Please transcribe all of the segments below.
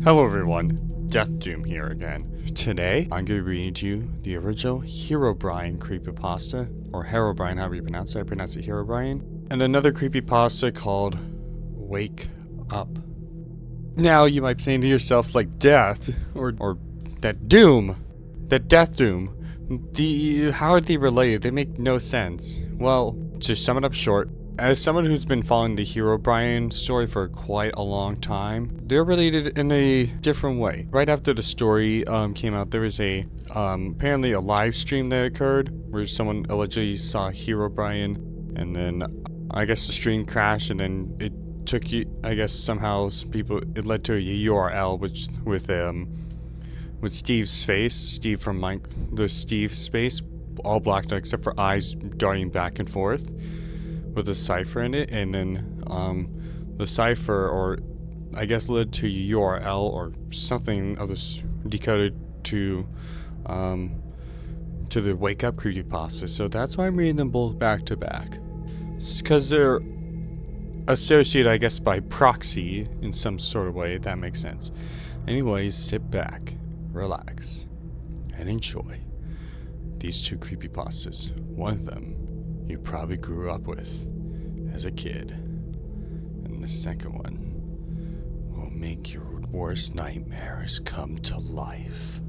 Hello everyone, Death-Doom here again. Today, I'm going to be reading to you the original Herobrine creepypasta, or Herobrine, however you pronounce it. I pronounce it Herobrine. And another creepypasta called Wake Up. Now, you might be saying to yourself, like, death, or that doom, that Death-Doom, how are they related? They make no sense. Well, to sum it up short, as someone who's been following the Herobrine story for quite a long time, they're related in a different way. Right after the story came out, there was apparently a live stream that occurred where someone allegedly saw Herobrine, and then I guess the stream crashed, and then it took you, I guess somehow it led to a URL with Steve's face, Steve from the Steve space, all blacked out except for eyes darting back and forth, with a cipher in it, and then the cipher, or I guess, led to a URL or something of this decoded to the Wake Up creepypasta. So that's why I'm reading them both back to back. It's because they're associated, I guess, by proxy in some sort of way, if that makes sense. Anyways, sit back, relax, and enjoy these two creepypastas. One of them you probably grew up with as a kid, and the second one will make your worst nightmares come to life.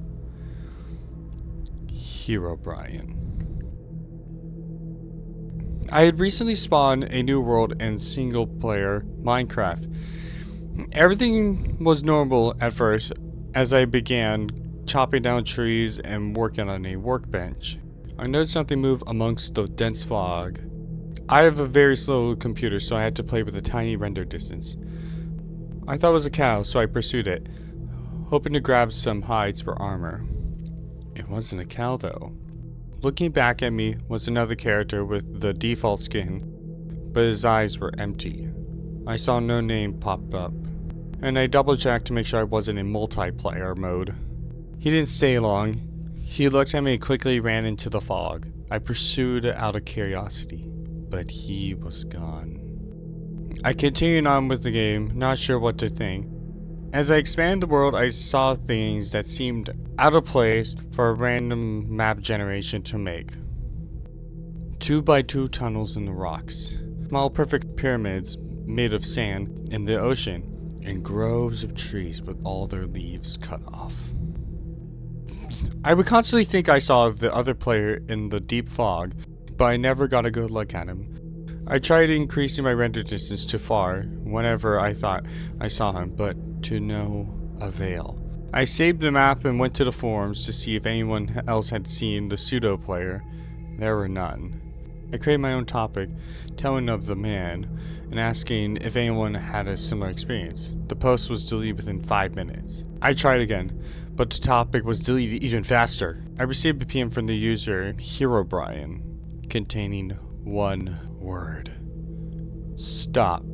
Herobrine. I had recently spawned a new world in single-player Minecraft. Everything was normal at first as I began chopping down trees and working on a workbench. I noticed something move amongst the dense fog. I have a very slow computer, so I had to play with a tiny render distance. I thought it was a cow, so I pursued it, hoping to grab some hides for armor. It wasn't a cow, though. Looking back at me was another character with the default skin, but his eyes were empty. I saw no name pop up, and I double-checked to make sure I wasn't in multiplayer mode. He didn't stay long. He looked at me and quickly ran into the fog. I pursued out of curiosity, but he was gone. I continued on with the game, not sure what to think. As I expanded the world, I saw things that seemed out of place for a random map generation to make. 2x2 tunnels in the rocks, small perfect pyramids made of sand in the ocean, and groves of trees with all their leaves cut off. I would constantly think I saw the other player in the deep fog, but I never got a good look at him. I tried increasing my render distance to far whenever I thought I saw him, but to no avail. I saved the map and went to the forums to see if anyone else had seen the pseudo player. There were none. I created my own topic, telling of the man, and asking if anyone had a similar experience. The post was deleted within 5 minutes. I tried again, but the topic was deleted even faster. I received a PM from the user Herobrine, containing one word: stop.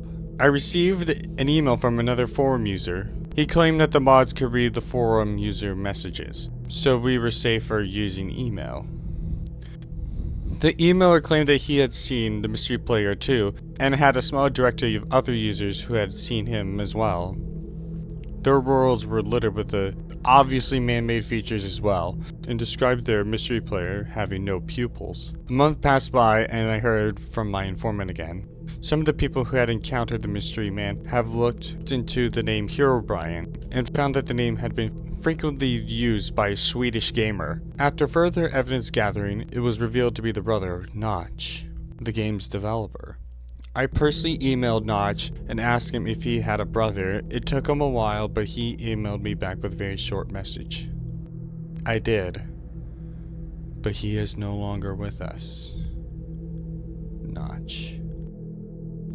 I received an email from another forum user. He claimed that the mods could read the forum user messages, so we were safer using email. The emailer claimed that he had seen the mystery player too, and had a small directory of other users who had seen him as well. Their worlds were littered with the obviously man-made features as well, and described their mystery player having no pupils. A month passed by, and I heard from my informant again. Some of the people who had encountered the mystery man have looked into the name Herobrine, and found that the name had been frequently used by a Swedish gamer. After further evidence gathering, it was revealed to be the brother of Notch, the game's developer. I personally emailed Notch and asked him if he had a brother. It took him a while, but he emailed me back with a very short message. I did, but he is no longer with us. Notch.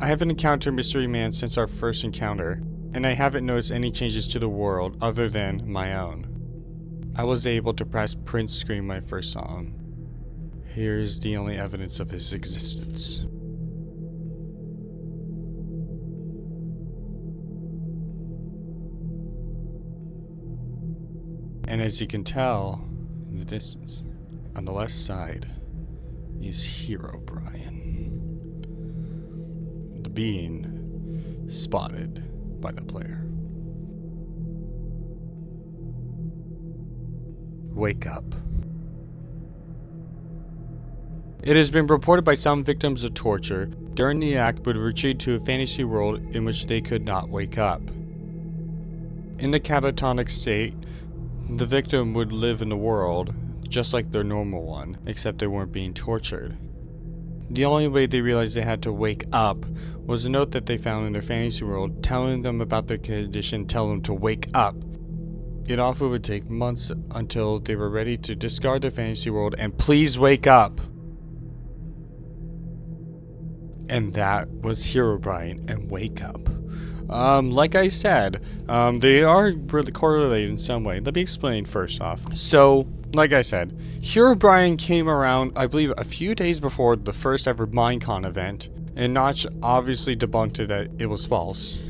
I haven't encountered Mystery Man since our first encounter, and I haven't noticed any changes to the world other than my own. I was able to press print screen when I first saw him. Here's the only evidence of his existence. And as you can tell in the distance, on the left side is Herobrine, the being spotted by the player. wake up. It has been reported by some victims of torture during the act would retreat to a fantasy world in which they could not wake up. In the catatonic state, the victim would live in the world just like their normal one, except they weren't being tortured. The only way they realized they had to wake up was a note that they found in their fantasy world telling them about their condition, telling them to wake up. It often would take months until they were ready to discard their fantasy world and please wake up. And that was Herobrine and Wake Up. Like I said, they are really correlated in some way. Let me explain first off. So, like I said, Herobrine came around, I believe, a few days before the first ever Minecon event, and Notch obviously debunked it that it was false.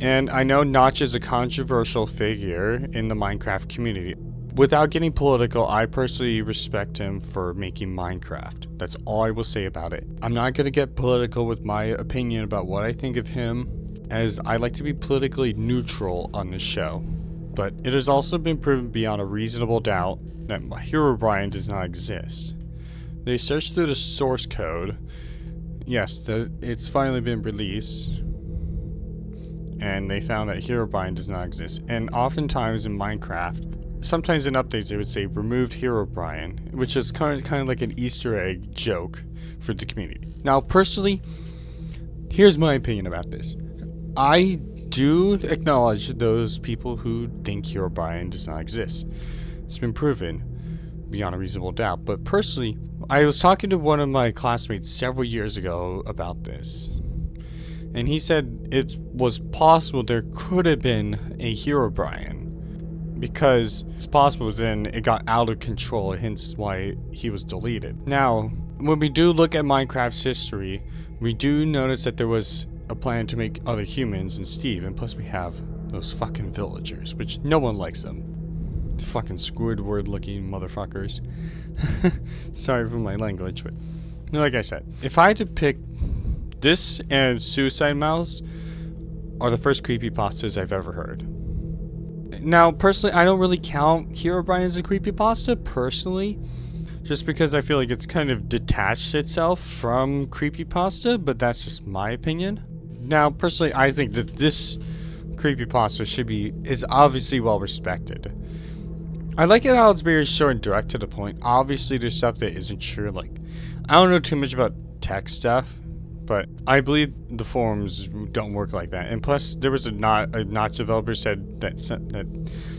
And I know Notch is a controversial figure in the Minecraft community. Without getting political, I personally respect him for making Minecraft. That's all I will say about it. I'm not going to get political with my opinion about what I think of him, as I like to be politically neutral on this show. But it has also been proven beyond a reasonable doubt that Herobrine does not exist. They searched through the source code. Yes, it's finally been released. And they found that Herobrine does not exist. And oftentimes in Minecraft, sometimes in updates they would say removed Herobrine, which is kind of like an Easter egg joke for the community. Now, personally, here's my opinion about this. I do acknowledge those people who think Herobrine does not exist. It's been proven beyond a reasonable doubt. But personally, I was talking to one of my classmates several years ago about this. And he said it was possible there could have been a Herobrine. Because it's possible then it got out of control, hence why he was deleted. Now, when we do look at Minecraft's history, we do notice that there was a plan to make other humans and Steve, and plus we have those fucking villagers, which no one likes them. The fucking Squidward looking motherfuckers. Sorry for my language, but like I said, if I had to pick, this and Suicide Mouse are the first creepypastas I've ever heard. Now, personally, I don't really count Herobrine as a creepypasta, personally, just because I feel like it's kind of detached itself from creepypasta, but that's just my opinion. Now, personally, I think that this creepypasta is obviously well respected. I like it how it's very short and direct to the point. Obviously, there's stuff that isn't true, like, I don't know too much about tech stuff, but I believe the forums don't work like that. And plus, there was a Notch developer said that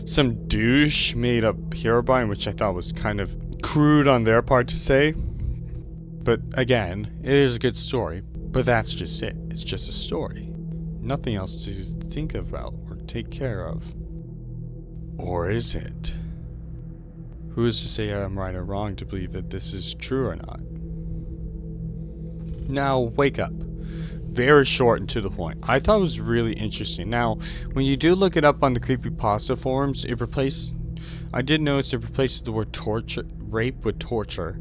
some douche made up Herobrine, which I thought was kind of crude on their part to say. But again, it is a good story. But that's just it. It's just a story. Nothing else to think about or take care of. Or is it? Who is to say I'm right or wrong to believe that this is true or not? Now, Wake Up. Very short and to the point. I thought it was really interesting. Now, when you do look it up on the Creepypasta forums, I did notice it replaces the word rape with torture.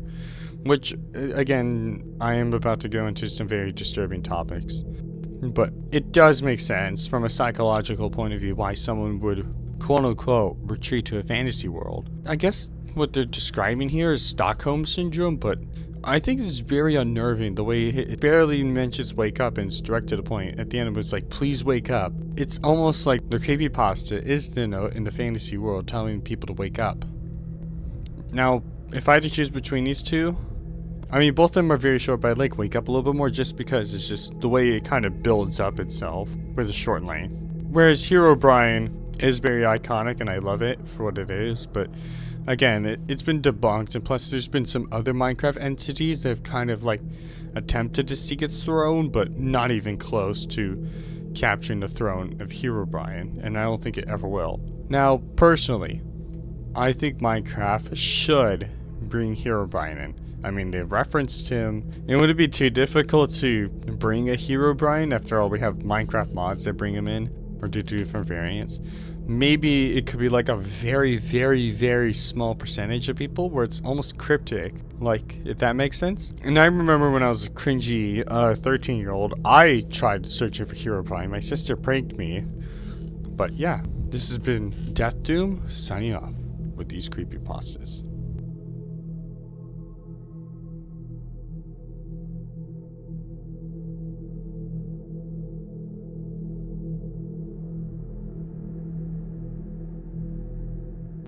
Which, again, I am about to go into some very disturbing topics. But it does make sense from a psychological point of view why someone would, quote-unquote, retreat to a fantasy world. I guess what they're describing here is Stockholm Syndrome, but I think it's very unnerving the way it barely mentions wake up and it's direct to the point. At the end it was like, please wake up. It's almost like the creepypasta is the note in the fantasy world telling people to wake up. Now, if I had to choose between these two, I mean, both of them are very short, but I'd like Wake Up a little bit more just because it's just the way it kind of builds up itself with a short length. Whereas Herobrine is very iconic and I love it for what it is, but again, it's been debunked, and plus there's been some other Minecraft entities that have kind of like attempted to seek its throne, but not even close to capturing the throne of Herobrine, and I don't think it ever will. Now, personally, I think Minecraft should bring Herobrine in. I mean, they've referenced him. And would it be too difficult to bring a Herobrine? After all, we have Minecraft mods that bring him in, or do different variants. Maybe it could be like a very, very, very small percentage of people where it's almost cryptic, like, if that makes sense. And I remember when I was a cringy 13-year-old, I tried searching for Herobrine. My sister pranked me. But yeah, this has been Death Doom, signing off. with these creepypastas.